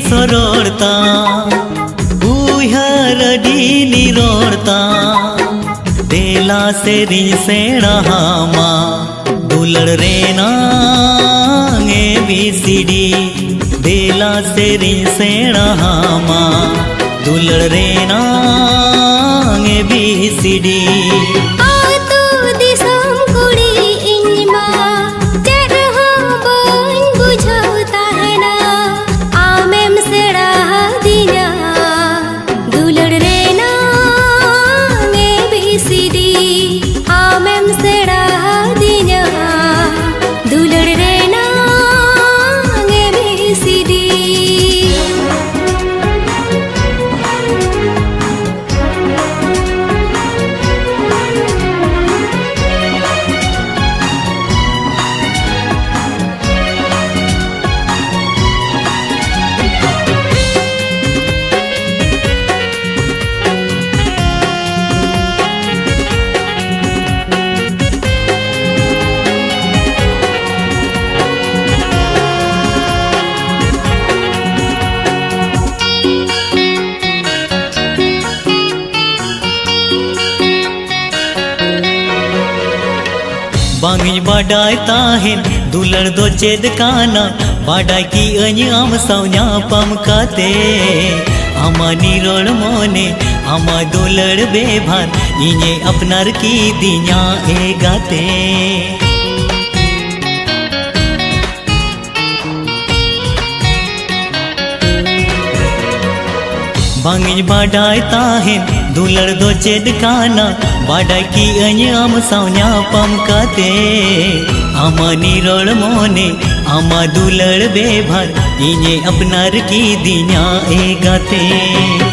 सरड़ता उहर अडी निरोड़ता देला से री सेड़ा हामा दुलड़ रेना ABCD देला से री सेड़ा हामा दुलड़ रेना ABCD बांगिज बाडाय ताहिन दुलड़ दो चेद काना बाडाय की अञाम सौन्या पम काते आमानी रोड़ मोने आमा दुलड़ बेभान इने अपनार की दिन्या ए गाते बांगिज बाडाय ताहिन दुलड़ दो चेद काना बाडाय की अञाम सौन्या पम काते आमानी रोड़ मोने आमा दुलड़ बेभार इने अपनार की दिन्या ए गाते।